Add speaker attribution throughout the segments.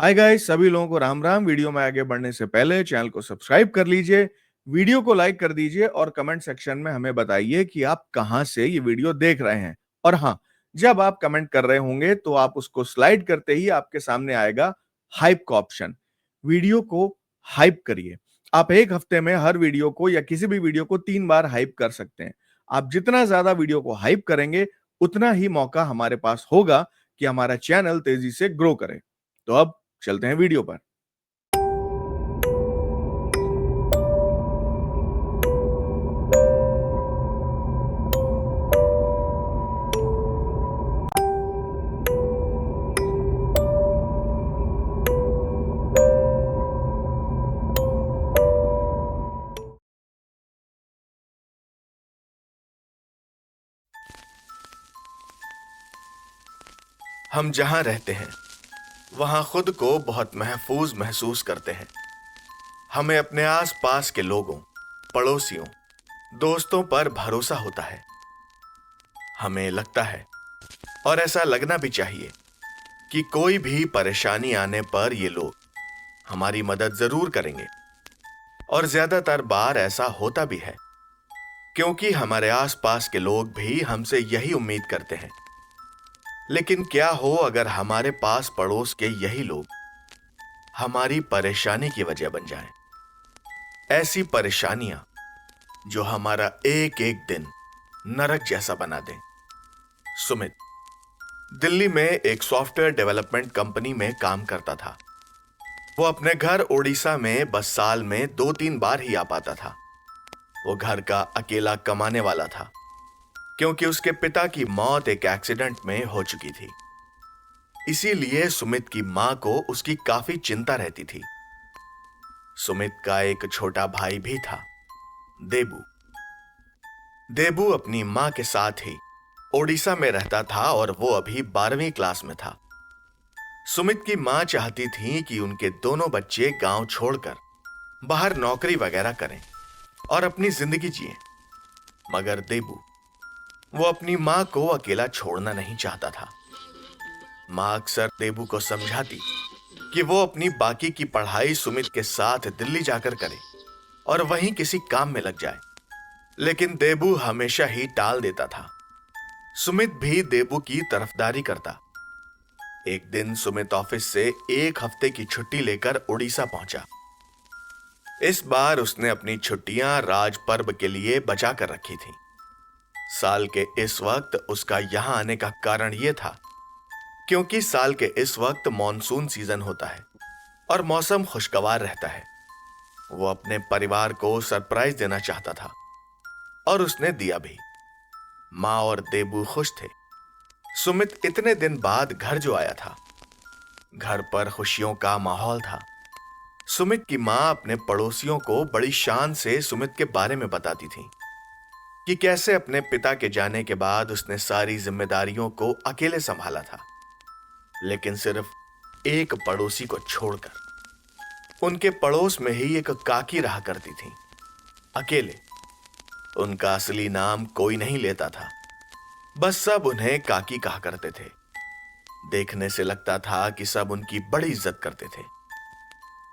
Speaker 1: Hi guys, सभी लोगों को राम राम। वीडियो में आगे बढ़ने से पहले चैनल को सब्सक्राइब कर लीजिए, वीडियो को लाइक कर दीजिए और कमेंट सेक्शन में हमें बताइए कि आप कहां से ये वीडियो देख रहे हैं। और हाँ, जब आप कमेंट कर रहे होंगे तो आप उसको स्लाइड करते ही आपके सामने आएगा हाइप का ऑप्शन। वीडियो को हाइप करिए। आप एक हफ्ते में हर वीडियो को या किसी भी वीडियो को 3 बार हाइप कर सकते हैं। आप जितना ज्यादा वीडियो को हाइप करेंगे उतना ही मौका हमारे पास होगा कि हमारा चैनल तेजी से ग्रो करे। तो अब चलते हैं वीडियो पर।
Speaker 2: हम जहां रहते हैं वहां खुद को बहुत महफूज महसूस करते हैं। हमें अपने आसपास के लोगों, पड़ोसियों, दोस्तों पर भरोसा होता है। हमें लगता है, और ऐसा लगना भी चाहिए, कि कोई भी परेशानी आने पर ये लोग हमारी मदद जरूर करेंगे। और ज्यादातर बार ऐसा होता भी है, क्योंकि हमारे आसपास के लोग भी हमसे यही उम्मीद करते हैं। लेकिन क्या हो अगर हमारे पास पड़ोस के यही लोग हमारी परेशानी की वजह बन जाएं? ऐसी परेशानियां जो हमारा एक एक दिन नरक जैसा बना दें। सुमित दिल्ली में एक सॉफ्टवेयर डेवलपमेंट कंपनी में काम करता था। वो अपने घर ओडिशा में बस साल में 2-3 बार ही आ पाता था। वो घर का अकेला कमाने वाला था, क्योंकि उसके पिता की मौत एक एक्सीडेंट में हो चुकी थी। इसीलिए सुमित की मां को उसकी काफी चिंता रहती थी। सुमित का एक छोटा भाई भी था, देबू। देबू अपनी मां के साथ ही ओडिशा में रहता था और वो अभी 12वीं क्लास में था। सुमित की मां चाहती थी कि उनके दोनों बच्चे गांव छोड़कर बाहर नौकरी वगैरह करें और अपनी जिंदगी जिएं। मगर देबू वो अपनी मां को अकेला छोड़ना नहीं चाहता था। मां अक्सर देबू को समझाती कि वो अपनी बाकी की पढ़ाई सुमित के साथ दिल्ली जाकर करे और वहीं किसी काम में लग जाए। लेकिन देबू हमेशा ही टाल देता था। सुमित भी देबू की तरफदारी करता। एक दिन सुमित ऑफिस से एक हफ्ते की छुट्टी लेकर उड़ीसा पहुंचा। इस बार उसने अपनी छुट्टियां राज पर्व के लिए बचा कर रखी थी। साल के इस वक्त उसका यहां आने का कारण यह था, क्योंकि साल के इस वक्त मॉनसून सीजन होता है और मौसम खुशगवार रहता है। वो अपने परिवार को सरप्राइज देना चाहता था और उसने दिया भी। मां और देबू खुश थे। सुमित इतने दिन बाद घर जो आया था, घर पर खुशियों का माहौल था। सुमित की मां अपने पड़ोसियों को बड़ी शान से सुमित के बारे में बताती थी कि कैसे अपने पिता के जाने के बाद उसने सारी जिम्मेदारियों को अकेले संभाला था, लेकिन सिर्फ एक पड़ोसी को छोड़कर। उनके पड़ोस में ही एक काकी रहा करती थी, अकेले। उनका असली नाम कोई नहीं लेता था, बस सब उन्हें काकी कहा करते थे। देखने से लगता था कि सब उनकी बड़ी इज्जत करते थे।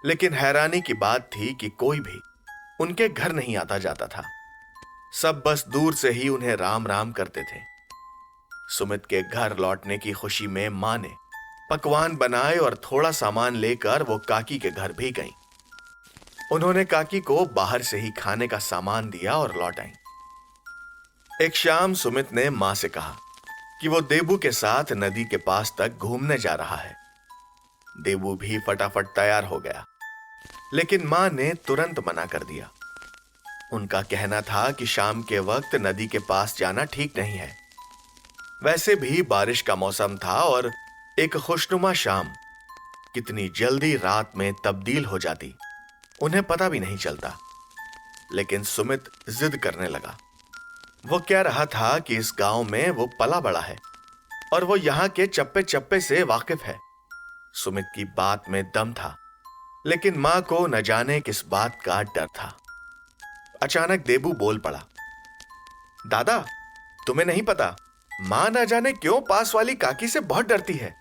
Speaker 2: लेकिन हैरानी की बात थी कि कोई भी उनके घर नहीं आता जाता था। सब बस दूर से ही उन्हें राम राम करते थे। सुमित के घर लौटने की खुशी में मां ने पकवान बनाए और थोड़ा सामान लेकर वो काकी के घर भी गई। उन्होंने काकी को बाहर से ही खाने का सामान दिया और लौट आई। एक शाम सुमित ने मां से कहा कि वो देबू के साथ नदी के पास तक घूमने जा रहा है। देबू भी फटाफट तैयार हो गया, लेकिन मां ने तुरंत मना कर दिया। उनका कहना था कि शाम के वक्त नदी के पास जाना ठीक नहीं है। वैसे भी बारिश का मौसम था और एक खुशनुमा शाम कितनी जल्दी रात में तब्दील हो जाती, उन्हें पता भी नहीं चलता। लेकिन सुमित जिद करने लगा। वो कह रहा था कि इस गांव में वो पला बड़ा है और वो यहां के चप्पे चप्पे से वाकिफ है। सुमित की बात में दम था, लेकिन मां को न जाने किस बात का डर था। अचानक देबू बोल पड़ा, दादा, तुम्हें नहीं पता, मां न जाने क्यों पास वाली काकी से बहुत डरती है।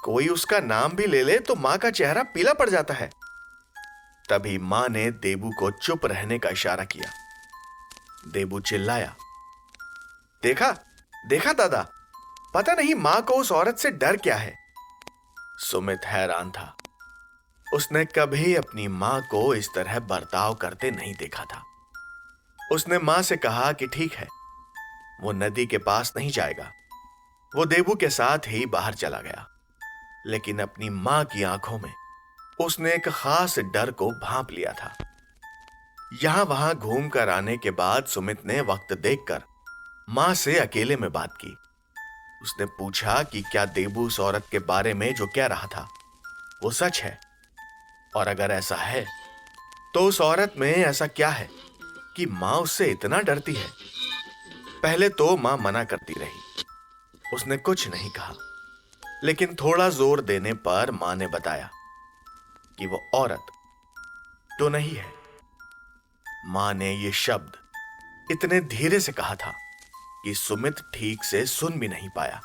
Speaker 2: कोई उसका नाम भी ले ले तो मां का चेहरा पीला पड़ जाता है। तभी मां ने देबू को चुप रहने का इशारा किया। देबू चिल्लाया, देखा देखा दादा, पता नहीं मां को उस औरत से डर क्या है। सुमित हैरान था। उसने कभी अपनी मां को इस तरह बर्ताव करते नहीं देखा था। उसने मां से कहा कि ठीक है, वो नदी के पास नहीं जाएगा। वो देबू के साथ ही बाहर चला गया, लेकिन अपनी मां की आंखों में उसने एक खास डर को भांप लिया था। यहां वहां घूम कर आने के बाद सुमित ने वक्त देखकर मां से अकेले में बात की। उसने पूछा कि क्या देबू उस औरत के बारे में जो कह रहा था वो सच है, और अगर ऐसा है तो उस औरत में ऐसा क्या है कि मां उससे इतना डरती है। पहले तो मां मना करती रही, उसने कुछ नहीं कहा, लेकिन थोड़ा जोर देने पर मां ने बताया कि वो औरत तो नहीं है। मां ने ये शब्द इतने धीरे से कहा था कि सुमित ठीक से सुन भी नहीं पाया।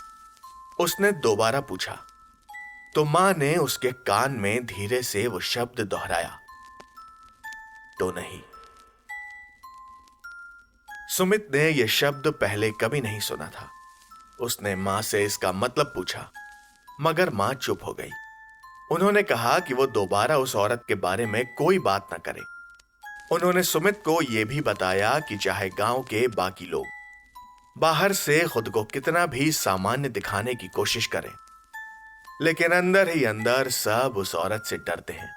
Speaker 2: उसने दोबारा पूछा तो मां ने उसके कान में धीरे से वो शब्द दोहराया, तो नहीं। सुमित ने यह शब्द पहले कभी नहीं सुना था। उसने मां से इसका मतलब पूछा, मगर मां चुप हो गई। उन्होंने कहा कि वो दोबारा उस औरत के बारे में कोई बात ना करे। उन्होंने सुमित को यह भी बताया कि चाहे गांव के बाकी लोग बाहर से खुद को कितना भी सामान्य दिखाने की कोशिश करें, लेकिन अंदर ही अंदर सब उस औरत से डरते हैं।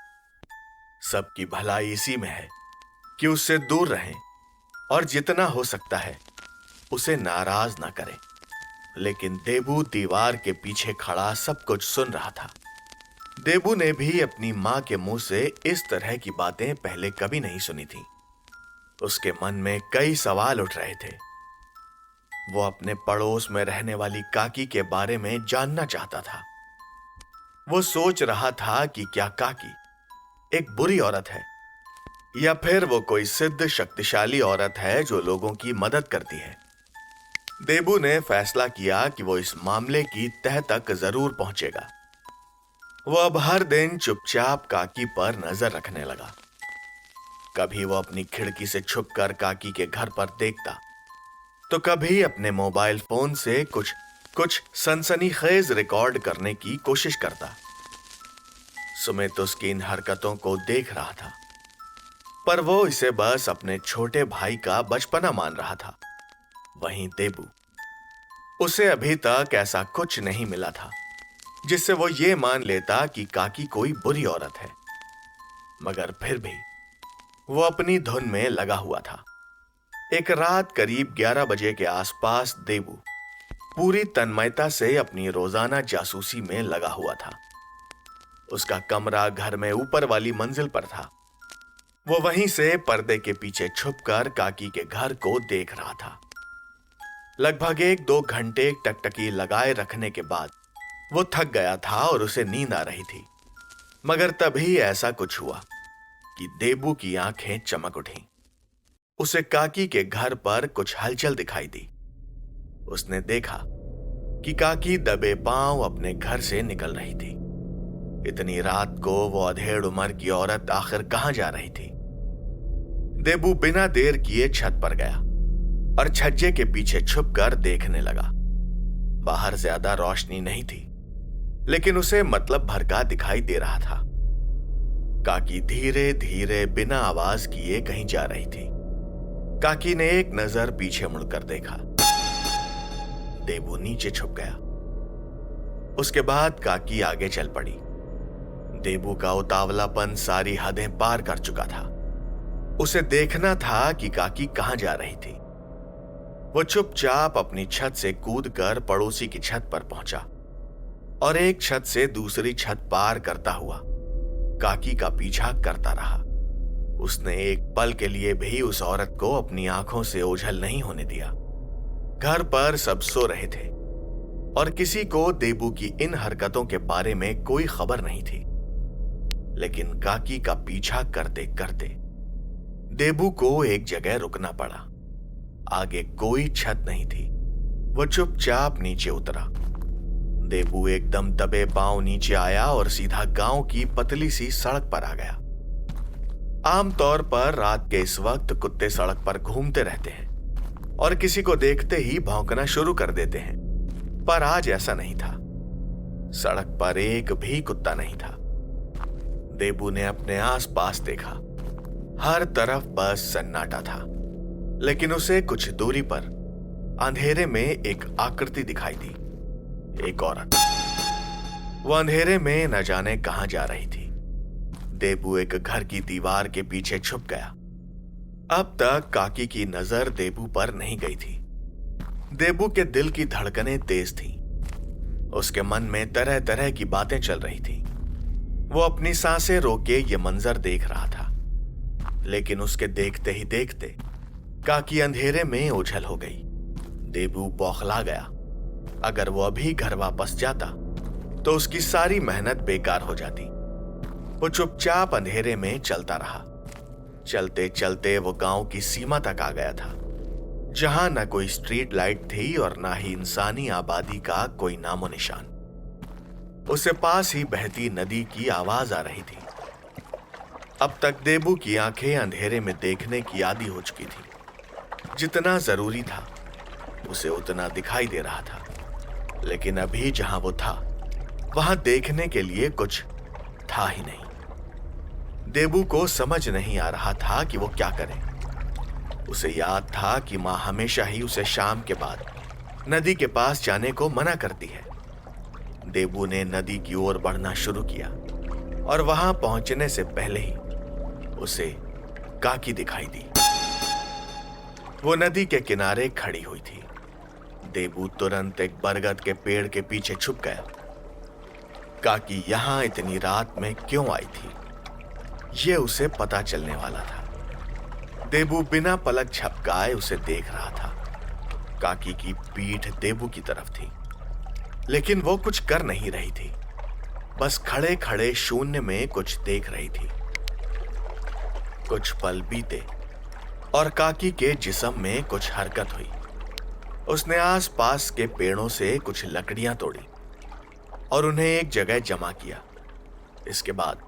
Speaker 2: सबकी भलाई इसी में है कि उससे दूर रहें और जितना हो सकता है उसे नाराज ना करें। लेकिन देबू दीवार के पीछे खड़ा सब कुछ सुन रहा था। देबू ने भी अपनी मां के मुंह से इस तरह की बातें पहले कभी नहीं सुनी थी। उसके मन में कई सवाल उठ रहे थे। वो अपने पड़ोस में रहने वाली काकी के बारे में जानना चाहता था। वो सोच रहा था कि क्या काकी एक बुरी औरत है, या फिर वो कोई सिद्ध शक्तिशाली औरत है जो लोगों की मदद करती है। देबू ने फैसला किया कि वो इस मामले की तह तक जरूर पहुंचेगा। वो अब हर दिन चुपचाप काकी पर नजर रखने लगा। कभी वो अपनी खिड़की से छुपकर काकी के घर पर देखता, तो कभी अपने मोबाइल फोन से कुछ सनसनीखेज रिकॉर्ड करने की कोशिश करता। सुमित उसकी इन हरकतों को देख रहा था, पर वो इसे बस अपने छोटे भाई का बचपना मान रहा था। वहीं देबू, उसे अभी तक ऐसा कुछ नहीं मिला था जिससे वो ये मान लेता कि काकी कोई बुरी औरत है। मगर फिर भी वो अपनी धुन में लगा हुआ था। एक रात करीब 11 बजे के आसपास देबू पूरी तन्मयता से अपनी रोजाना जासूसी में लगा हुआ था। उसका कमरा घर में ऊपर वाली मंजिल पर था। वो वहीं से पर्दे के पीछे छुपकर काकी के घर को देख रहा था। लगभग 1-2 घंटे टकटकी लगाए रखने के बाद वो थक गया था और उसे नींद आ रही थी। मगर तभी ऐसा कुछ हुआ कि देबू की आंखें चमक उठीं। उसे काकी के घर पर कुछ हलचल दिखाई दी। उसने देखा कि काकी दबे पांव अपने घर से निकल रही थी। इतनी रात को वो अधेड़ उम्र की औरत आखिर कहां जा रही थी? देबू बिना देर किए छत पर गया और छज्जे के पीछे छुपकर देखने लगा। बाहर ज्यादा रोशनी नहीं थी, लेकिन उसे मतलब भर का दिखाई दे रहा था। काकी धीरे धीरे बिना आवाज किए कहीं जा रही थी। काकी ने एक नजर पीछे मुड़कर देखा। देबू नीचे छुप गया। उसके बाद काकी आगे चल पड़ी। देबू का उतावलापन सारी हदें पार कर चुका था। उसे देखना था कि काकी कहां जा रही थी। वो चुपचाप अपनी छत से कूदकर पड़ोसी की छत पर पहुंचा और एक छत से दूसरी छत पार करता हुआ काकी का पीछा करता रहा। उसने एक पल के लिए भी उस औरत को अपनी आंखों से ओझल नहीं होने दिया। घर पर सब सो रहे थे और किसी को देबू की इन हरकतों के बारे में कोई खबर नहीं थी। लेकिन काकी का पीछा करते करते देबू को एक जगह रुकना पड़ा। आगे कोई छत नहीं थी। वो चुपचाप नीचे उतरा। देबू एकदम दबे पांव नीचे आया और सीधा गांव की पतली सी सड़क पर आ गया। आमतौर पर रात के इस वक्त कुत्ते सड़क पर घूमते रहते हैं और किसी को देखते ही भौंकना शुरू कर देते हैं, पर आज ऐसा नहीं था। सड़क पर एक भी कुत्ता नहीं था। देबू ने अपने आसपास देखा, हर तरफ बस सन्नाटा था, लेकिन उसे कुछ दूरी पर अंधेरे में एक आकृति दिखाई दी, एक औरत। वो अंधेरे में न जाने कहां जा रही थी। देबू एक घर की दीवार के पीछे छुप गया। अब तक काकी की नजर देबू पर नहीं गई थी। देबू के दिल की धड़कनें तेज थीं। उसके मन में तरह तरह की बातें चल रही थीं। वो अपनी सांसें रोके ये मंजर देख रहा था, लेकिन उसके देखते ही देखते काकी अंधेरे में ओझल हो गई। देबू बौखला गया। अगर वो अभी घर वापस जाता तो उसकी सारी मेहनत बेकार हो जाती। वो चुपचाप अंधेरे में चलता रहा। चलते चलते वो गांव की सीमा तक आ गया था, जहां न कोई स्ट्रीट लाइट थी और ना ही इंसानी आबादी का कोई नामो निशान। उसे पास ही बहती नदी की आवाज आ रही थी। अब तक देबू की आंखें अंधेरे में देखने की आदी हो चुकी थी। जितना जरूरी था उसे उतना दिखाई दे रहा था, लेकिन अभी जहां वो था वहां देखने के लिए कुछ था ही नहीं। देबू को समझ नहीं आ रहा था कि वो क्या करे। उसे याद था कि मां हमेशा ही उसे शाम के बाद नदी के पास जाने को मना करती है। देबू ने नदी की ओर बढ़ना शुरू किया और वहां पहुंचने से पहले ही उसे काकी दिखाई दी। वो नदी के किनारे खड़ी हुई थी। देबू तुरंत एक बरगद के पेड़ के पीछे छुप गया। काकी यहां इतनी रात में क्यों आई थी, यह उसे पता चलने वाला था। देबू बिना पलक झपकाए उसे देख रहा था। काकी की पीठ देबू की तरफ थी, लेकिन वो कुछ कर नहीं रही थी। बस खड़े खड़े शून्य में कुछ देख रही थी। कुछ पल बीते और काकी के जिस्म में कुछ हरकत हुई। उसने आसपास के पेड़ों से कुछ लकड़ियां तोड़ी और उन्हें एक जगह जमा किया। इसके बाद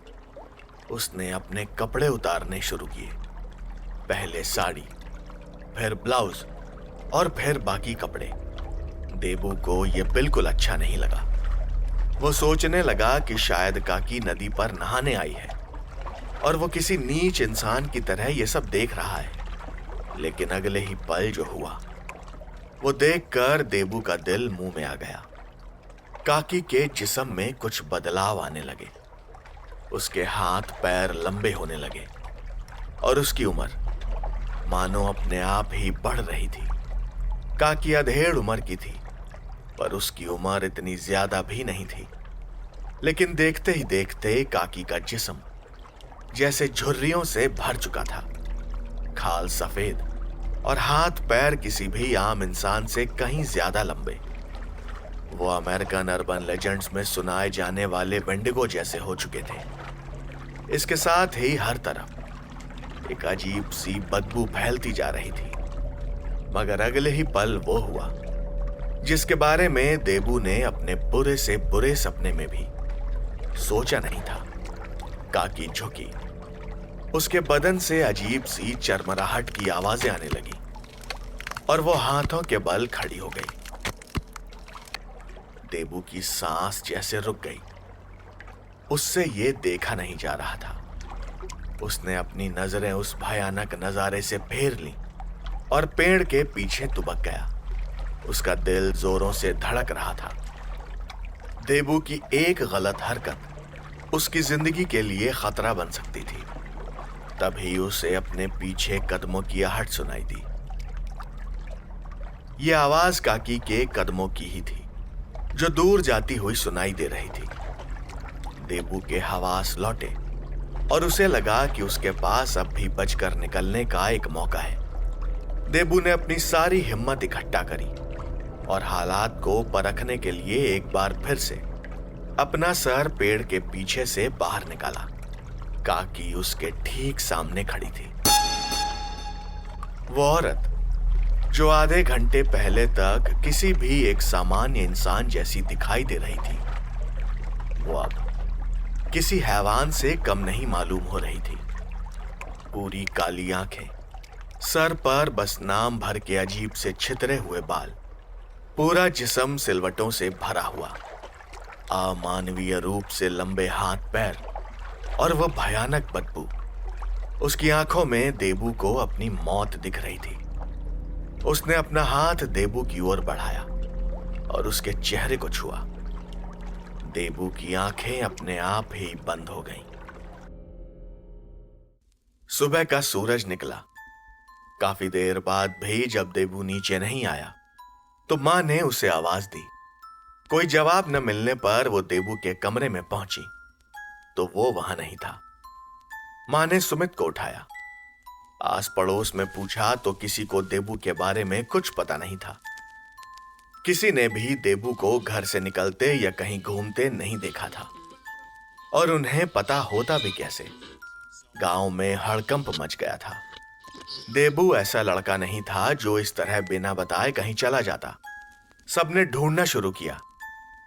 Speaker 2: उसने अपने कपड़े उतारने शुरू किए। पहले साड़ी, फिर ब्लाउज और फिर बाकी कपड़े। देबू को यह बिल्कुल अच्छा नहीं लगा। वो सोचने लगा कि शायद काकी नदी पर नहाने आई है और वो किसी नीच इंसान की तरह यह सब देख रहा है। लेकिन अगले ही पल जो हुआ वो देखकर देबू का दिल मुंह में आ गया। काकी के जिस्म में कुछ बदलाव आने लगे। उसके हाथ पैर लंबे होने लगे और उसकी उम्र मानो अपने आप ही बढ़ रही थी। काकी अधेड़ उम्र की थी, पर उसकी उम्र इतनी ज्यादा भी नहीं थी। लेकिन देखते ही देखते काकी का जिस्म जैसे झुर्रियों से भर चुका था। खाल सफेद और हाथ पैर किसी भी आम इंसान से कहीं ज्यादा लंबे। वो अमेरिकन अर्बन लेजेंड्स में सुनाए जाने वाले वेंडिगो जैसे हो चुके थे। इसके साथ ही हर तरफ एक अजीब सी बदबू फैलती जा रही थी। मगर अगले ही पल वो हुआ जिसके बारे में देबू ने अपने बुरे से बुरे सपने में भी सोचा नहीं था। काकी झुकी। उसके बदन से अजीब सी चरमराहट की आवाजें आने लगी और वो हाथों के बल खड़ी हो गई। देबू की सांस जैसे रुक गई। उससे ये देखा नहीं जा रहा था। उसने अपनी नजरें उस भयानक नजारे से फेर ली और पेड़ के पीछे दुबक गया। उसका दिल जोरों से धड़क रहा था। देबू की एक गलत हरकत उसकी जिंदगी के लिए खतरा बन सकती थी। तभी उसे अपने पीछे कदमों की आहट सुनाई दी। यह आवाज काकी के कदमों की ही थी, जो दूर जाती हुई सुनाई दे रही थी। देबू के हवास लौटे और उसे लगा कि उसके पास अब भी बचकर निकलने का एक मौका है। देबू ने अपनी सारी हिम्मत इकट्ठा करी और हालात को परखने के लिए एक बार फिर से अपना सर पेड़ के पीछे से बाहर निकाला। काकी उसके ठीक सामने खड़ी थी। वो औरत जो आधे घंटे पहले तक किसी भी एक सामान्य इंसान जैसी दिखाई दे रही थी, वो अब किसी हैवान से कम नहीं मालूम हो रही थी। पूरी काली आंखें, सर पर बस नाम भर के अजीब से छितरे हुए बाल, पूरा जिस्म सिलवटों से भरा हुआ, अमानवीय रूप से लंबे हाथ पैर और वह भयानक बदबू। उसकी आंखों में देबू को अपनी मौत दिख रही थी। उसने अपना हाथ देबू की ओर बढ़ाया और उसके चेहरे को छुआ। देबू की आंखें अपने आप ही बंद हो गईं। सुबह का सूरज निकला। काफी देर बाद भी जब देबू नीचे नहीं आया तो मां ने उसे आवाज दी। कोई जवाब न मिलने पर वो देबू के कमरे में पहुंची तो वो वहां नहीं था। मां ने सुमित को उठाया। आस पड़ोस में पूछा तो किसी को देबू के बारे में कुछ पता नहीं था। किसी ने भी देबू को घर से निकलते या कहीं घूमते नहीं देखा था। और उन्हें पता होता भी कैसे? गांव में हड़कंप मच गया था। देबू ऐसा लड़का नहीं था जो इस तरह बिना बताए कहीं चला जाता। सबने ढूंढना शुरू किया।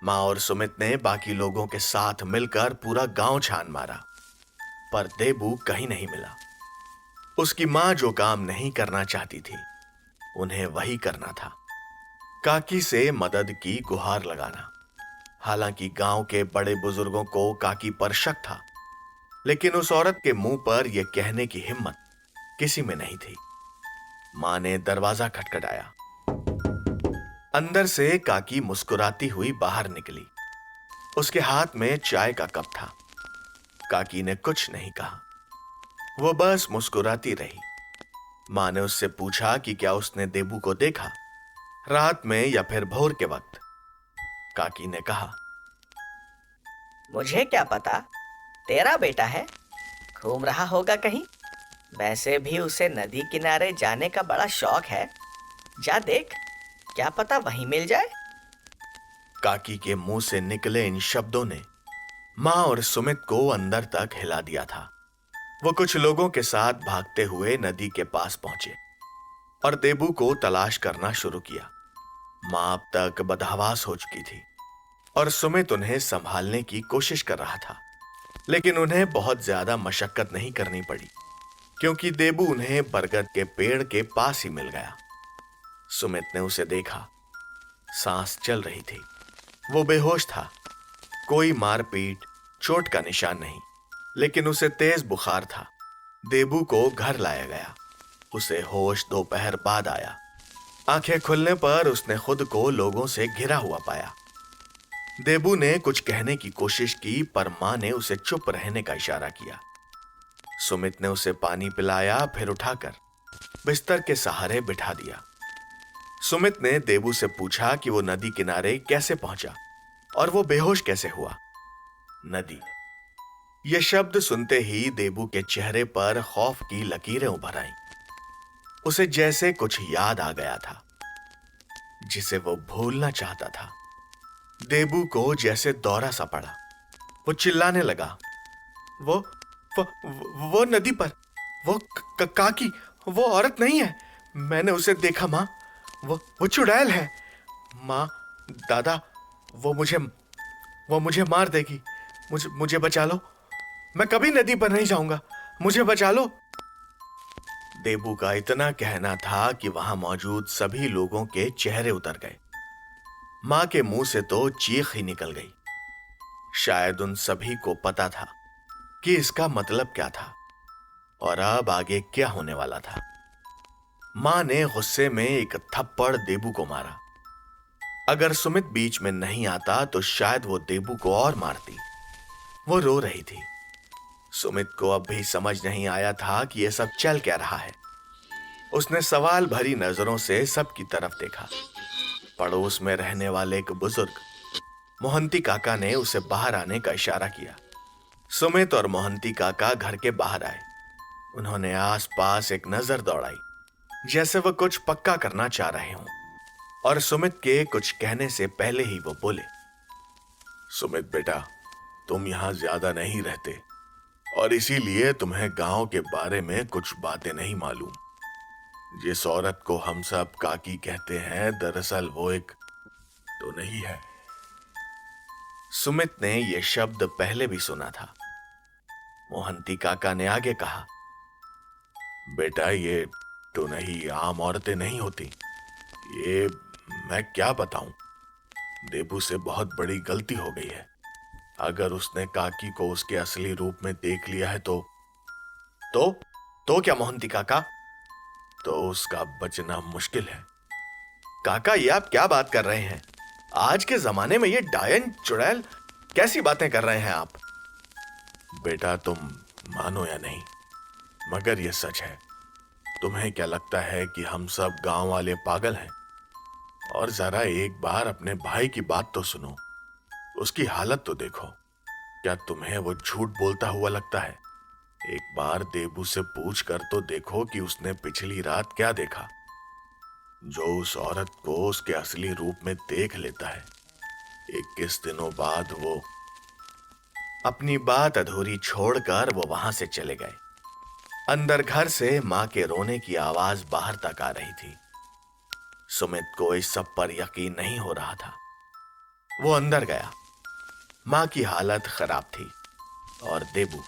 Speaker 2: मां और सुमित ने बाकी लोगों के साथ मिलकर पूरा गांव छान मारा, पर देबू कहीं नहीं मिला। उसकी मां जो काम नहीं करना चाहती थी, उन्हें वही करना था। काकी से मदद की गुहार लगाना। हालांकि गांव के बड़े बुजुर्गों को काकी पर शक था, लेकिन उस औरत के मुंह पर यह कहने की हिम्मत किसी में नहीं थी। मां ने दरवाजा खटखटाया। अंदर से काकी मुस्कुराती हुई बाहर निकली। उसके हाथ में चाय का कप था। काकी ने कुछ नहीं कहा, वो बस मुस्कुराती रही। मां ने उससे पूछा कि क्या उसने देबू को देखा, रात में या फिर भोर के वक्त। काकी ने कहा,
Speaker 3: मुझे क्या पता, तेरा बेटा है, घूम रहा होगा कहीं। वैसे भी उसे नदी किनारे जाने का बड़ा शौक है। जा देख, क्या पता वहीं मिल जाए।
Speaker 2: काकी के मुंह से निकले इन शब्दों ने मां और सुमित को अंदर तक हिला दिया था। वो कुछ लोगों के साथ भागते हुए नदी के पास पहुंचे और देबू को तलाश करना शुरू किया। मां अब तक बदहवास हो चुकी थी और सुमित उन्हें संभालने की कोशिश कर रहा था, लेकिन उन्हें बहुत ज्यादा मशक्कत नहीं करनी पड़ी, क्योंकि देबू उन्हें बरगद के पेड़ के पास ही मिल गया। सुमित ने उसे देखा। सांस चल रही थी। वो बेहोश था। कोई मारपीट चोट का निशान नहीं, लेकिन उसे तेज बुखार था। देबू को घर लाया गया। उसे होश दोपहर बाद आया। आंखें खुलने पर उसने खुद को लोगों से घिरा हुआ पाया। देबू ने कुछ कहने की कोशिश की, पर मां ने उसे चुप रहने का इशारा किया। सुमित ने उसे पानी पिलाया, फिर उठाकर बिस्तर के सहारे बिठा दिया। सुमित ने देबू से पूछा कि वो नदी किनारे कैसे पहुंचा और वो बेहोश कैसे हुआ। नदी, यह शब्द सुनते ही देबू के चेहरे पर खौफ की लकीरें उभर आईं। उसे जैसे कुछ याद आ गया था जिसे वो भूलना चाहता था। देबू को जैसे दौरा सा पड़ा। वो चिल्लाने लगा, वो नदी पर, वो काकी, वो औरत नहीं है। मैंने उसे देखा मां, वो चुड़ैल है। मां, दादा, वो मुझे मार देगी। मुझे बचा लो। मैं कभी नदी पर नहीं जाऊंगा। मुझे बचा लो। देबू का इतना कहना था कि वहां मौजूद सभी लोगों के चेहरे उतर गए। मां के मुंह से तो चीख ही निकल गई। शायद उन सभी को पता था कि इसका मतलब क्या था और अब आगे क्या होने वाला था। मां ने गुस्से में एक थप्पड़ देबू को मारा। अगर सुमित बीच में नहीं आता तो शायद वो देबू को और मारती। वो रो रही थी। सुमित को अब भी समझ नहीं आया था कि यह सब चल क्या रहा है। उसने सवाल भरी नजरों से सबकी तरफ देखा। पड़ोस में रहने वाले एक बुजुर्ग मोहंती काका ने उसे बाहर आने का इशारा किया। सुमित और मोहंती काका घर के बाहर आए। उन्होंने आसपास एक नजर दौड़ाई, जैसे वह कुछ पक्का करना चाह रहे हों, और सुमित के कुछ कहने से पहले ही वो बोले, सुमित बेटा, तुम यहां ज्यादा नहीं रहते और इसीलिए तुम्हें गांव के बारे में कुछ बातें नहीं मालूम। जिस औरत को हम सब काकी कहते हैं, दरअसल वो एक तो नहीं है। सुमित ने यह शब्द पहले भी सुना था। मोहंती काका ने आगे कहा, बेटा ये तो नहीं आम औरतें नहीं होती। ये मैं क्या बताऊं, देबू से बहुत बड़ी गलती हो गई है। अगर उसने काकी को उसके असली रूप में देख लिया है तो क्या मोहंती काका? तो उसका बचना मुश्किल है। काका ये आप क्या बात कर रहे हैं? आज के जमाने में ये डायन चुड़ैल कैसी बातें कर रहे हैं आप? बेटा तुम मानो या नहीं, मगर ये सच है। तुम्हें क्या लगता है कि हम सब गांव वाले पागल हैं? और जरा एक बार अपने भाई की बात तो सुनो, उसकी हालत तो देखो। क्या तुम्हें वो झूठ बोलता हुआ लगता है? एक बार देबू से पूछ कर तो देखो कि उसने पिछली रात क्या देखा। जो उस औरत को उसके असली रूप में देख लेता है, 21 दिनों बाद वो। अपनी बात अधूरी छोड़कर वो वहां से चले गए। अंदर घर से मां के रोने की आवाज बाहर तक आ रही थी। सुमित को इस सब पर यकीन नहीं हो रहा था। वो अंदर गया। मां की हालत खराब थी और देबू,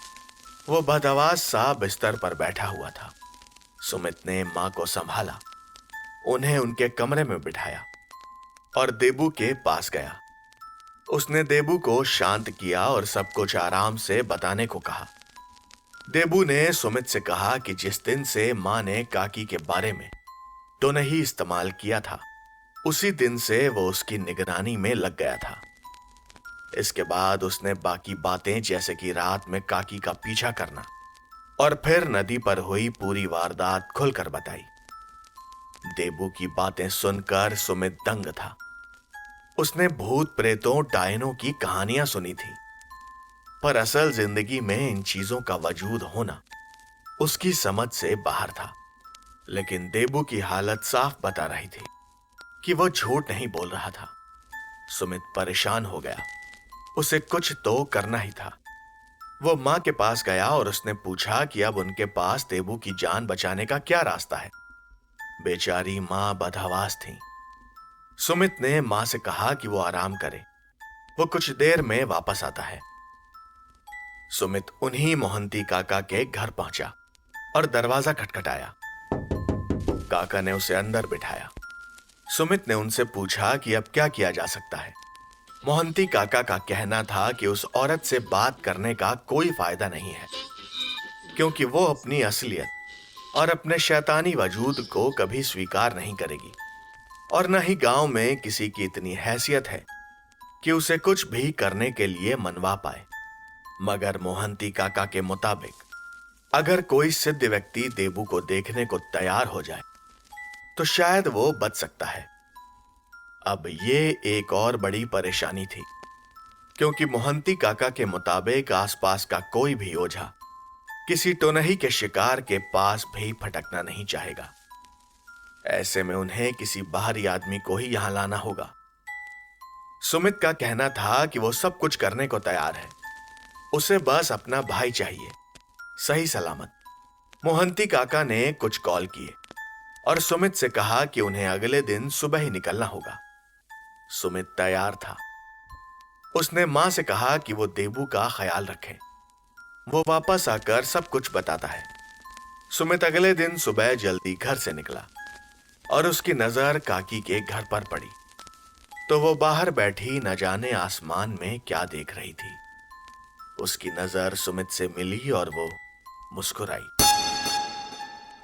Speaker 2: वो बदहवास सा बिस्तर पर बैठा हुआ था। सुमित ने मां को संभाला, उन्हें उनके कमरे में बिठाया और देबू के पास गया। उसने देबू को शांत किया और सब कुछ आराम से बताने को कहा। देबू ने सुमित से कहा कि जिस दिन से मां ने काकी के बारे में तो नहीं इस्तेमाल किया था, उसी दिन से वो उसकी निगरानी में लग गया था। इसके बाद उसने बाकी बातें, जैसे कि रात में काकी का पीछा करना और फिर नदी पर हुई पूरी वारदात खुलकर बताई। देबू की बातें सुनकर सुमित दंग था। उसने भूत प्रेतों डायनों की कहानियां सुनी थी, पर असल जिंदगी में इन चीजों का वजूद होना उसकी समझ से बाहर था। लेकिन देबू की हालत साफ बता रही थी कि वो झूठ नहीं बोल रहा था। सुमित परेशान हो गया। उसे कुछ तो करना ही था। वो मां के पास गया और उसने पूछा कि अब उनके पास देबू की जान बचाने का क्या रास्ता है। बेचारी मां बदहवास थी। सुमित ने मां से कहा कि वो आराम करे, वो कुछ देर में वापस आता है। सुमित उन्हीं मोहंती काका के घर पहुंचा और दरवाजा खटखटाया। काका ने उसे अंदर बिठाया। सुमित ने उनसे पूछा कि अब क्या किया जा सकता है। मोहंती काका का कहना था कि उस औरत से बात करने का कोई फायदा नहीं है, क्योंकि वो अपनी असलियत और अपने शैतानी वजूद को कभी स्वीकार नहीं करेगी, और न ही गांव में किसी की इतनी हैसियत है कि उसे कुछ भी करने के लिए मनवा पाए। मगर मोहंती काका के मुताबिक अगर कोई सिद्ध व्यक्ति देबू को देखने को तैयार हो जाए तो शायद वो बच सकता है। अब ये एक और बड़ी परेशानी थी, क्योंकि मोहंती काका के मुताबिक आसपास का कोई भी ओझा किसी टोनही के शिकार के पास भी फटकना नहीं चाहेगा। ऐसे में उन्हें किसी बाहरी आदमी को ही यहां लाना होगा। सुमित का कहना था कि वो सब कुछ करने को तैयार है, उसे बस अपना भाई चाहिए, सही सलामत। मोहंती काका ने कुछ कॉल किए और सुमित से कहा कि उन्हें अगले दिन सुबह ही निकलना होगा। सुमित तैयार था। उसने मां से कहा कि वो देबू का ख्याल रखे, वो वापस आकर सब कुछ बताता है। सुमित अगले दिन सुबह जल्दी घर से निकला और उसकी नजर काकी के घर पर पड़ी तो वो बाहर बैठी न जाने आसमान में क्या देख रही थी। उसकी नजर सुमित से मिली और वो मुस्कुराई।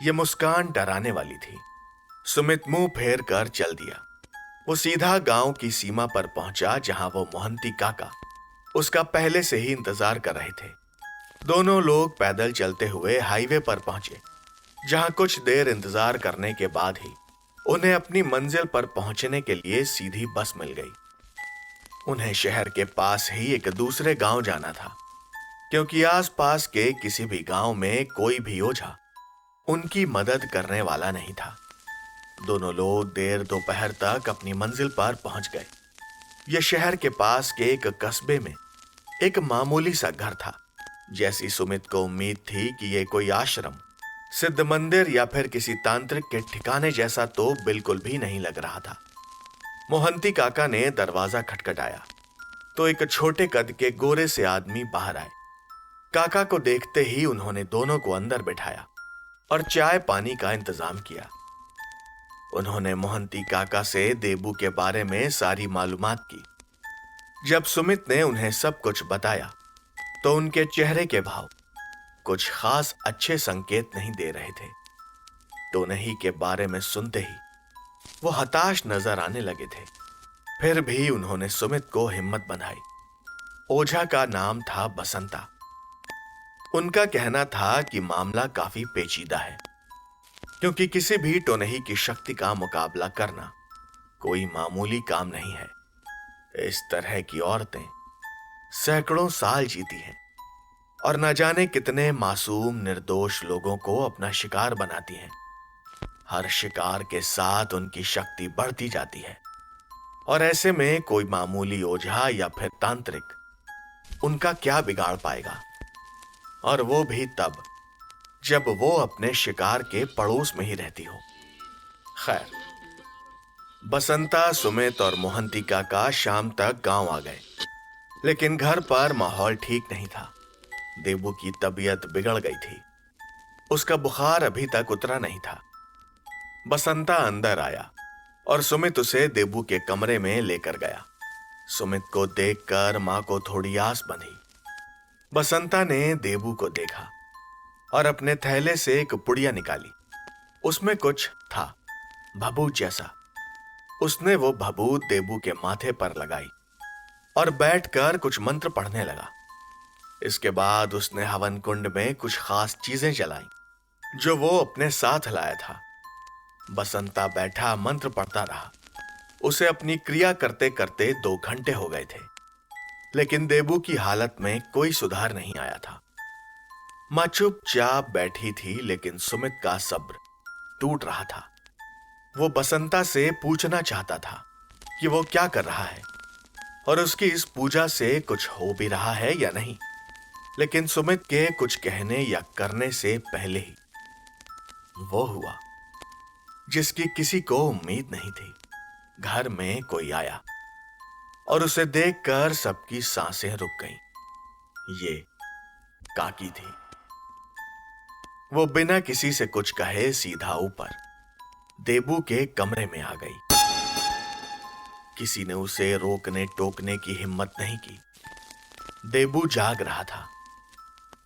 Speaker 2: ये मुस्कान डराने वाली थी। सुमित मुंह फेर कर चल दिया। वो सीधा गांव की सीमा पर पहुंचा, जहां वो मोहंती काका उसका पहले से ही इंतजार कर रहे थे। दोनों लोग पैदल चलते हुए हाईवे पर पहुंचे, जहां कुछ देर इंतजार करने के बाद ही उन्हें अपनी मंजिल पर पहुंचने के लिए सीधी बस मिल गई। उन्हें शहर के पास ही एक दूसरे गांव जाना था, क्योंकि आसपास के किसी भी गांव में कोई भी ओझा उनकी मदद करने वाला नहीं था। दोनों लोग देर दोपहर तक अपनी मंजिल पर पहुंच गए। यह शहर के पास के एक कस्बे में एक मामूली सा घर था। जैसी सुमित को उम्मीद थी कि यह कोई आश्रम सिद्ध मंदिर या फिर किसी तांत्रिक के ठिकाने जैसा तो बिल्कुल भी नहीं लग रहा था। मोहंती काका ने दरवाजा खटखटाया तो एक छोटे कद के गोरे से आदमी बाहर आए। काका को देखते ही उन्होंने दोनों को अंदर बिठाया और चाय पानी का इंतजाम किया। उन्होंने मोहंती काका से देबू के बारे में सारी मालूमात की। जब सुमित ने उन्हें सब कुछ बताया तो उनके चेहरे के भाव कुछ खास अच्छे संकेत नहीं दे रहे थे। टोनही के बारे में सुनते ही वो हताश नजर आने लगे थे। फिर भी उन्होंने सुमित को हिम्मत बंधाई। ओझा का नाम था बसंता। उनका कहना था कि मामला काफी पेचीदा है, क्योंकि किसी भी टोनही की शक्ति का मुकाबला करना कोई मामूली काम नहीं है। इस तरह की औरतें सैकड़ों साल जीती हैं और न जाने कितने मासूम निर्दोष लोगों को अपना शिकार बनाती हैं। हर शिकार के साथ उनकी शक्ति बढ़ती जाती है और ऐसे में कोई मामूली ओझा या फिर तांत्रिक उनका क्या बिगाड़ पाएगा, और वो भी तब जब वो अपने शिकार के पड़ोस में ही रहती हो। खैर, बसंता, सुमित और मोहंती काका शाम तक गांव आ गए, लेकिन घर पर माहौल ठीक नहीं था। देबू की तबीयत बिगड़ गई थी। उसका बुखार अभी तक उतरा नहीं था। बसंता अंदर आया और सुमित उसे देबू के कमरे में लेकर गया। सुमित को देखकर मां को थोड़ी आस बंधी। बसंता ने देबू को देखा और अपने थैले से एक पुड़िया निकाली। उसमें कुछ था, भभूत जैसा। उसने वो भभूत देबू के माथे पर लगाई और बैठकर कुछ मंत्र पढ़ने लगा। इसके बाद उसने हवन कुंड में कुछ खास चीजें जलाई जो वो अपने साथ लाया था। बसंता बैठा मंत्र पढ़ता रहा। उसे अपनी क्रिया करते करते 2 घंटे हो गए थे, लेकिन देबू की हालत में कोई सुधार नहीं आया था। मां चुपचाप बैठी थी, लेकिन सुमित का सब्र टूट रहा था। वो बसंता से पूछना चाहता था कि वो क्या कर रहा है और उसकी इस पूजा से कुछ हो भी रहा है या नहीं, लेकिन सुमित के कुछ कहने या करने से पहले ही वो हुआ जिसकी किसी को उम्मीद नहीं थी। घर में कोई आया और उसे देखकर सबकी सांसें रुक गईं। ये काकी थी। वो बिना किसी से कुछ कहे सीधा ऊपर देबू के कमरे में आ गई। किसी ने उसे रोकने टोकने की हिम्मत नहीं की। देबू जाग रहा था।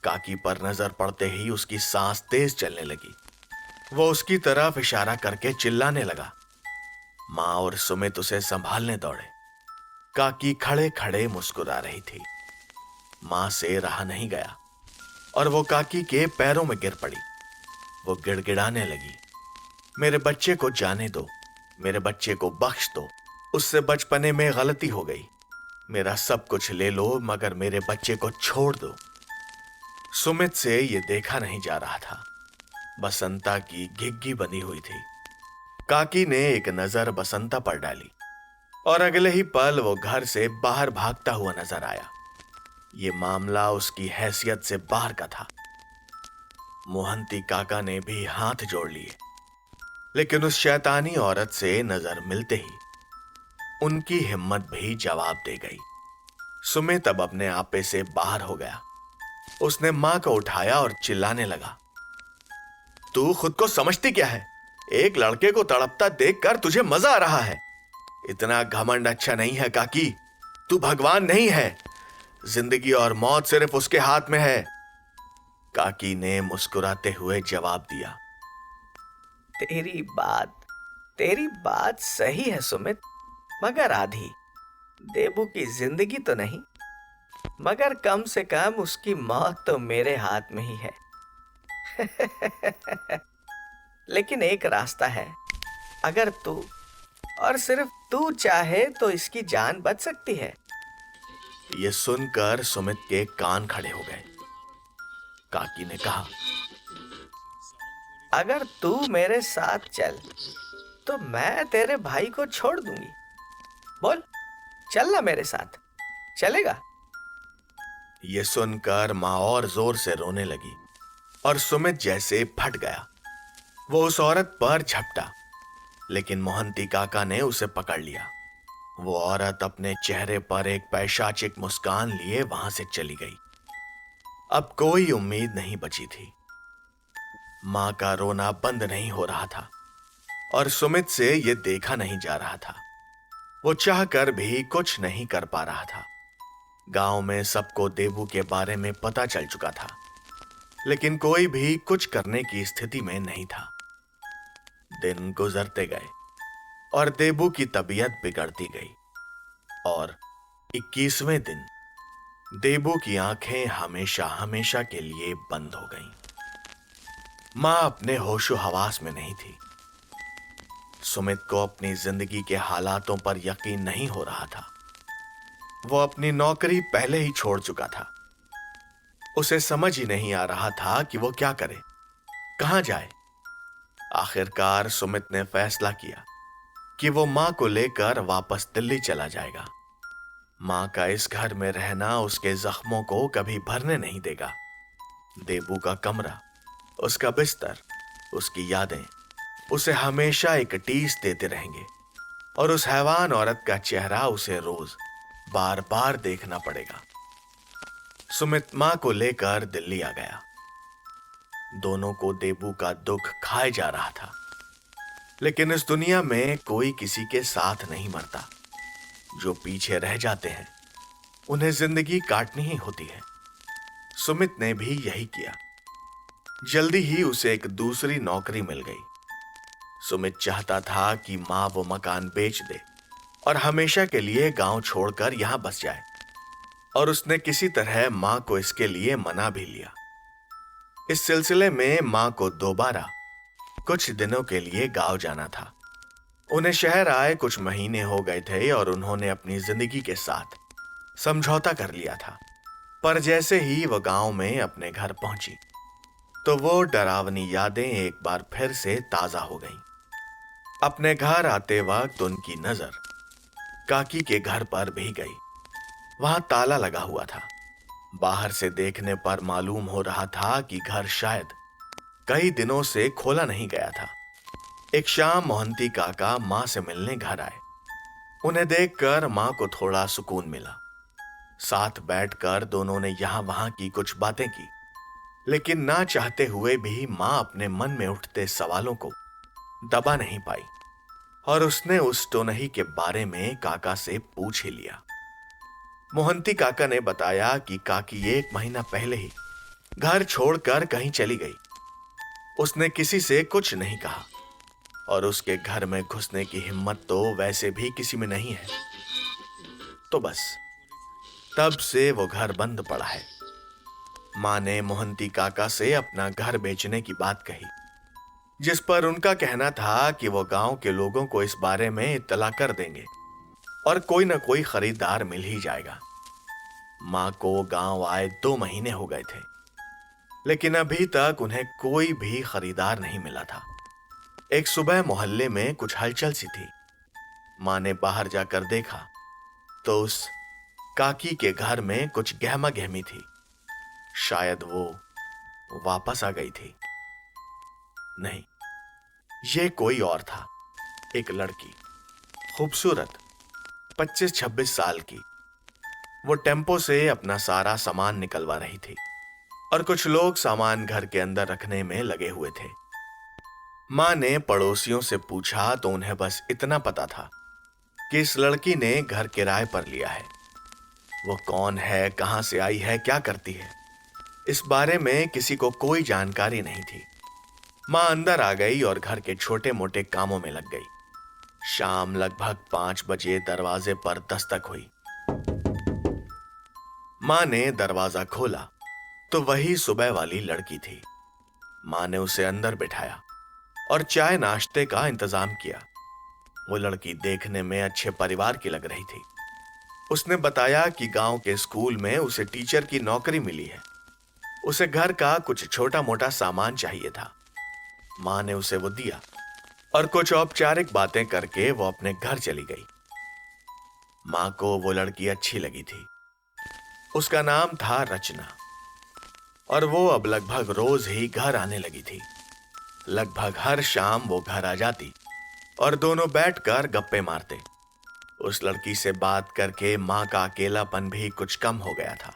Speaker 2: काकी पर नजर पड़ते ही उसकी सांस तेज चलने लगी। वो उसकी तरफ इशारा करके चिल्लाने लगा। मां और सुमित उसे संभालने दौड़े। काकी खड़े खड़े मुस्कुरा रही थी। मां से रहा नहीं गया और वो काकी के पैरों में गिर पड़ी। वो गिड़गिड़ाने लगी, मेरे बच्चे को जाने दो, मेरे बच्चे को बख्श दो। उससे बचपने में गलती हो गई। मेरा सब कुछ ले लो, मगर मेरे बच्चे को छोड़ दो। सुमित से ये देखा नहीं जा रहा था। बसंता की घिग्गी बनी हुई थी। काकी ने एक नजर बसंता पर डाली और अगले ही पल वो घर से बाहर भागता हुआ नजर आया। ये मामला उसकी हैसियत से बाहर का था। मोहंती काका ने भी हाथ जोड़ लिए, लेकिन उस शैतानी औरत से नजर मिलते ही उनकी हिम्मत भी जवाब दे गई। सुमित अब अपने आपे से बाहर हो गया। उसने मां को उठाया और चिल्लाने लगा, तू खुद को समझती क्या है? एक लड़के को तड़पता देखकर तुझे मजा आ रहा है। इतना घमंड अच्छा नहीं है काकी। तू भगवान नहीं है। जिंदगी और मौत सिर्फ उसके हाथ में है। काकी ने मुस्कुराते हुए जवाब दिया,
Speaker 3: तेरी बात सही है सुमित, मगर आधी। देबू की जिंदगी तो नहीं, मगर कम से कम उसकी मौत तो मेरे हाथ में ही है। लेकिन एक रास्ता है। अगर तू और सिर्फ तू चाहे तो इसकी जान बच सकती है।
Speaker 2: यह सुनकर सुमित के कान खड़े हो गए। काकी ने कहा,
Speaker 3: अगर तू मेरे साथ चल तो मैं तेरे भाई को छोड़ दूंगी। बोल, चलना मेरे साथ, चलेगा?
Speaker 2: यह सुनकर मां और जोर से रोने लगी। और सुमित जैसे फट गया। वो उस औरत पर झपटा, लेकिन मोहंती काका ने उसे पकड़ लिया। वो औरत अपने चेहरे पर एक पैशाचिक मुस्कान लिए वहां से चली गई। अब कोई उम्मीद नहीं बची थी। मां का रोना बंद नहीं हो रहा था और सुमित से यह देखा नहीं जा रहा था। वो चाहकर भी कुछ नहीं कर पा रहा था। गांव में सबको देबू के बारे में पता चल चुका था, लेकिन कोई भी कुछ करने की स्थिति में नहीं था। दिन गुजरते गए और देबू की तबीयत बिगड़ती गई और 21वें दिन देबू की आंखें हमेशा हमेशा के लिए बंद हो गईं। मां अपने होशो हवास में नहीं थी। सुमित को अपनी जिंदगी के हालातों पर यकीन नहीं हो रहा था। वो अपनी नौकरी पहले ही छोड़ चुका था। उसे समझ ही नहीं आ रहा था कि वो क्या करे, कहां जाए। आखिरकार सुमित ने फैसला किया कि वो मां को लेकर वापस दिल्ली चला जाएगा। मां का इस घर में रहना उसके जख्मों को कभी भरने नहीं देगा। देबू का कमरा, उसका बिस्तर, उसकी यादें उसे हमेशा एक टीस देते रहेंगे और उस हैवान औरत का चेहरा उसे रोज बार बार देखना पड़ेगा। सुमित मां को लेकर दिल्ली आ गया। दोनों को देबू का दुख खाए जा रहा था, लेकिन इस दुनिया में कोई किसी के साथ नहीं मरता। जो पीछे रह जाते हैं उन्हें जिंदगी काटनी ही होती है। सुमित ने भी यही किया। जल्दी ही उसे एक दूसरी नौकरी मिल गई। सुमित चाहता था कि मां वो मकान बेच दे और हमेशा के लिए गांव छोड़कर यहां बस जाए, और उसने किसी तरह मां को इसके लिए मना भी लिया। इस सिलसिले में मां को दोबारा कुछ दिनों के लिए गांव जाना था। उन्हें शहर आए कुछ महीने हो गए थे और उन्होंने अपनी जिंदगी के साथ समझौता कर लिया था। पर जैसे ही वो गांव में अपने घर पहुंची तो वो डरावनी यादें एक बार फिर से ताजा हो गईं। अपने घर आते वक्त उनकी नजर काकी के घर पर भी गई। वहां ताला लगा हुआ था। बाहर से देखने पर मालूम हो रहा था कि घर शायद कई दिनों से खोला नहीं गया था। एक शाम मोहंती काका मां से मिलने घर आए। उन्हें देखकर मां को थोड़ा सुकून मिला। साथ बैठकर दोनों ने यहां वहां की कुछ बातें की, लेकिन ना चाहते हुए भी मां अपने मन में उठते सवालों को दबा नहीं पाई और उसने उस टोनही के बारे में काका से पूछ ही लिया। मोहंती काका ने बताया कि काकी 1 महीना पहले ही घर छोड़कर कहीं चली गई। उसने किसी से कुछ नहीं कहा और उसके घर में घुसने की हिम्मत तो वैसे भी किसी में नहीं है। तो बस तब से वो घर बंद पड़ा है। मां ने मोहंती काका से अपना घर बेचने की बात कही, जिस पर उनका कहना था कि वो गांव के लोगों को इस बारे में इत्तला कर देंगे और कोई ना कोई खरीदार मिल ही जाएगा। मां को गांव आए 2 महीने हो गए थे, लेकिन अभी तक उन्हें कोई भी खरीदार नहीं मिला था। एक सुबह मोहल्ले में कुछ हलचल सी थी। मां ने बाहर जाकर देखा तो उस काकी के घर में कुछ गहमा गहमी थी। शायद वो वापस आ गई थी। नहीं, ये कोई और था। एक लड़की, खूबसूरत, 25-26 साल की। वो टेम्पो से अपना सारा सामान निकलवा रही थी और कुछ लोग सामान घर के अंदर रखने में लगे हुए थे। मां ने पड़ोसियों से पूछा तो उन्हें बस इतना पता था कि इस लड़की ने घर किराए पर लिया है। वो कौन है, कहां से आई है, क्या करती है, इस बारे में किसी को कोई जानकारी नहीं थी। मां अंदर आ गई और घर के छोटे मोटे कामों में लग गई। शाम लगभग 5 बजे दरवाजे पर दस्तक हुई। मां ने दरवाजा खोला तो वही सुबह वाली लड़की थी। मां ने उसे अंदर बिठाया और चाय नाश्ते का इंतजाम किया। वो लड़की देखने में अच्छे परिवार की लग रही थी। उसने बताया कि गांव के स्कूल में उसे टीचर की नौकरी मिली है। उसे घर का कुछ छोटा मोटा सामान चाहिए था। मां ने उसे वो दिया और कुछ औपचारिक बातें करके वो अपने घर चली गई। मां को वो लड़की अच्छी लगी थी। उसका नाम था रचना और वो अब लगभग रोज ही घर आने लगी थी। लगभग हर शाम वो घर आ जाती और दोनों बैठकर गप्पे मारते। उस लड़की से बात करके माँ का अकेलापन भी कुछ कम हो गया था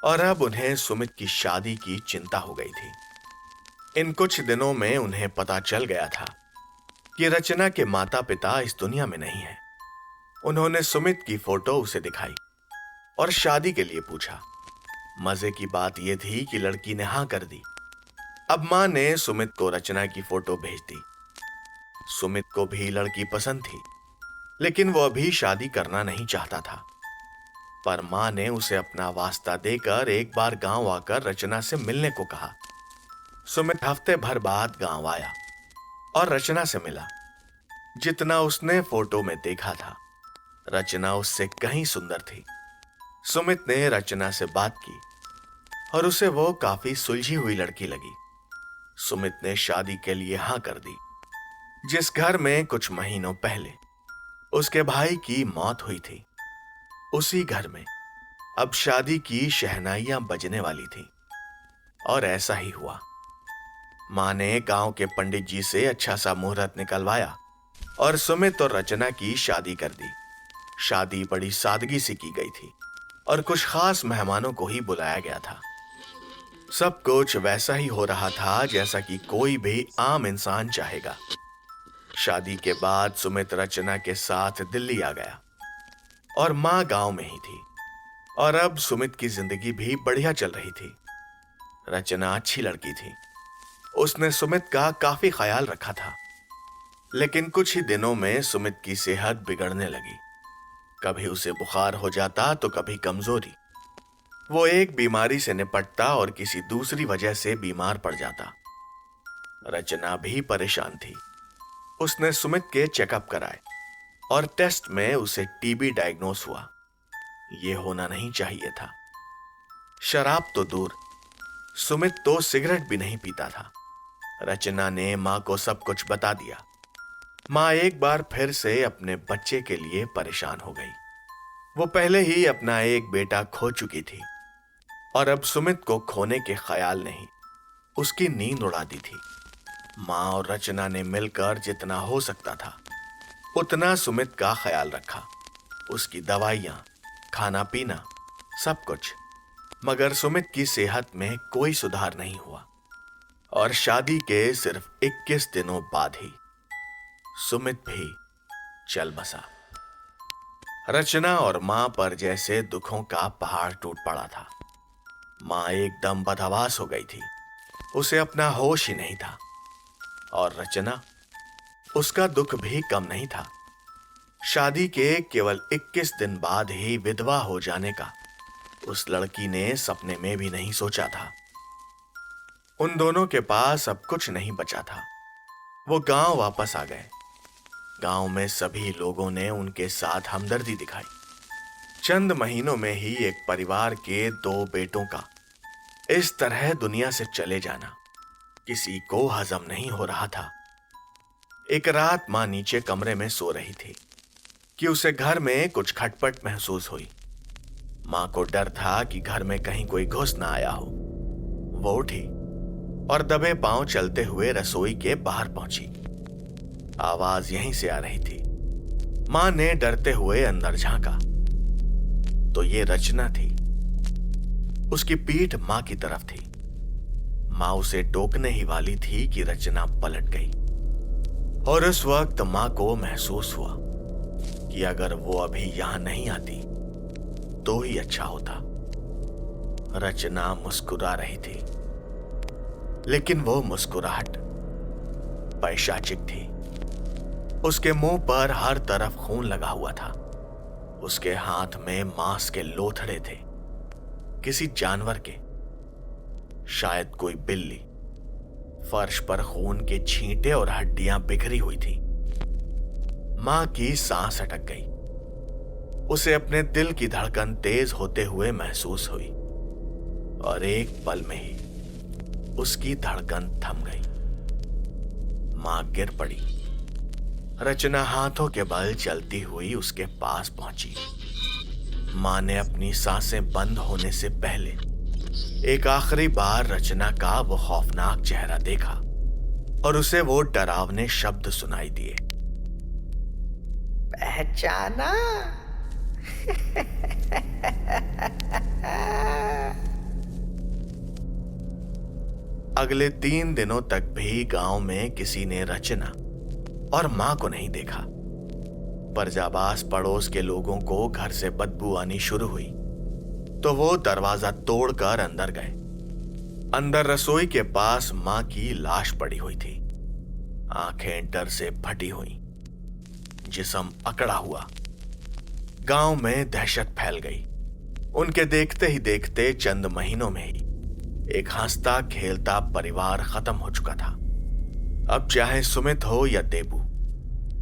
Speaker 2: और अब उन्हें सुमित की शादी की चिंता हो गई थी। इन कुछ दिनों में उन्हें पता चल गया था कि रचना के माता पिता इस दुनिया में नहीं है। उन्होंने सुमित की फोटो उसे दिखाई और शादी के लिए पूछा। मजे की बात यह थी कि लड़की ने हां कर दी। अब मां ने सुमित को रचना की फोटो भेज दी। सुमित को भी लड़की पसंद थी, लेकिन वो अभी शादी करना नहीं चाहता था। पर मां ने उसे अपना वास्ता देकर एक बार गांव आकर रचना से मिलने को कहा। सुमित हफ्ते भर बाद गांव आया और रचना से मिला। जितना उसने फोटो में देखा था, रचना उससे कहीं सुंदर थी। सुमित ने रचना से बात की और उसे वो काफी सुलझी हुई लड़की लगी। सुमित ने शादी के लिए हां कर दी। जिस घर में कुछ महीनों पहले उसके भाई की मौत हुई थी, उसी घर में अब शादी की शहनाइयां बजने वाली थी। और ऐसा ही हुआ। मां ने गांव के पंडित जी से अच्छा सा मुहूर्त निकलवाया और सुमित और रचना की शादी कर दी। शादी बड़ी सादगी से की गई थी और कुछ खास मेहमानों को ही बुलाया गया था। सब कुछ वैसा ही हो रहा था जैसा कि कोई भी आम इंसान चाहेगा। शादी के बाद सुमित रचना के साथ दिल्ली आ गया और मां गांव में ही थी। और अब सुमित की जिंदगी भी बढ़िया चल रही थी। रचना अच्छी लड़की थी। उसने सुमित का काफी ख्याल रखा था। लेकिन कुछ ही दिनों में सुमित की सेहत बिगड़ने लगी। कभी उसे बुखार हो जाता तो कभी कमजोरी। वो एक बीमारी से निपटता और किसी दूसरी वजह से बीमार पड़ जाता। रचना भी परेशान थी। उसने सुमित के चेकअप कराए और टेस्ट में उसे टीबी डायग्नोस हुआ। यह होना नहीं चाहिए था। शराब तो दूर, सुमित तो सिगरेट भी नहीं पीता था। रचना ने मां को सब कुछ बता दिया। मां एक बार फिर से अपने बच्चे के लिए परेशान हो गई। वो पहले ही अपना एक बेटा खो चुकी थी और अब सुमित को खोने के ख्याल ने उसकी नींद उड़ा दी थी। मां और रचना ने मिलकर जितना हो सकता था उतना सुमित का ख्याल रखा। उसकी दवाइयां, खाना पीना, सब कुछ। मगर सुमित की सेहत में कोई सुधार नहीं हुआ और शादी के सिर्फ 21 दिनों बाद ही सुमित भी चल बसा। रचना और मां पर जैसे दुखों का पहाड़ टूट पड़ा था। मां एकदम बदहवास हो गई थी। उसे अपना होश ही नहीं था। और रचना, उसका दुख भी कम नहीं था। शादी के केवल 21 दिन बाद ही विधवा हो जाने का उस लड़की ने सपने में भी नहीं सोचा था। उन दोनों के पास अब कुछ नहीं बचा था। वो गांव वापस आ गए। गांव में सभी लोगों ने उनके साथ हमदर्दी दिखाई। चंद महीनों में ही एक परिवार के 2 बेटों का इस तरह दुनिया से चले जाना किसी को हजम नहीं हो रहा था। एक रात मां नीचे कमरे में सो रही थी कि उसे घर में कुछ खटपट महसूस हुई। मां को डर था कि घर में कहीं कोई घुस ना आया हो। वो उठी और दबे पांव चलते हुए रसोई के बाहर पहुंची। आवाज यहीं से आ रही थी। मां ने डरते हुए अंदर झांका तो ये रचना थी। उसकी पीठ मां की तरफ थी। मां उसे टोकने ही वाली थी कि रचना पलट गई और उस वक्त मां को महसूस हुआ कि अगर वो अभी यहां नहीं आती तो ही अच्छा होता। रचना मुस्कुरा रही थी, लेकिन वो मुस्कुराहट पैशाचिक थी। उसके मुंह पर हर तरफ खून लगा हुआ था। उसके हाथ में मांस के लोथड़े थे, किसी जानवर के, शायद कोई बिल्ली। फर्श पर खून के छींटे और हड्डियां बिखरी हुई थी। मां की सांस अटक गई। उसे अपने दिल की धड़कन तेज होते हुए महसूस हुई और एक पल में ही उसकी धड़कन थम गई। मां गिर पड़ी। रचना हाथों के बल चलती हुई उसके पास पहुंची। मां ने अपनी सांसें बंद होने से पहले एक आखिरी बार रचना का वो खौफनाक चेहरा देखा और उसे वो डरावने शब्द सुनाई दिए।
Speaker 3: पहचाना?
Speaker 2: अगले 3 दिनों तक भी गांव में किसी ने रचना और मां को नहीं देखा। पर जब आस पड़ोस के लोगों को घर से बदबू आनी शुरू हुई तो वो दरवाजा तोड़कर अंदर गए। अंदर रसोई के पास मां की लाश पड़ी हुई थी, आंखें डर से फटी हुई, जिस्म अकड़ा हुआ। गांव में दहशत फैल गई। उनके देखते ही देखते चंद महीनों में ही एक हंसता खेलता परिवार खत्म हो चुका था। अब चाहे सुमित हो या देबू,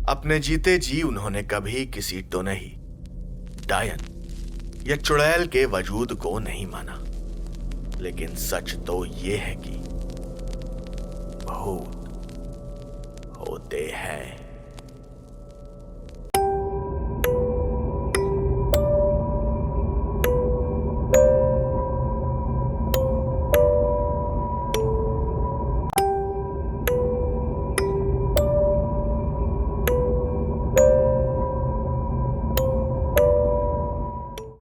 Speaker 2: अपने जीते जी उन्होंने कभी किसी टोनही, डायन या चुड़ैल के वजूद को नहीं माना। लेकिन सच तो ये है कि भूत होते हैं।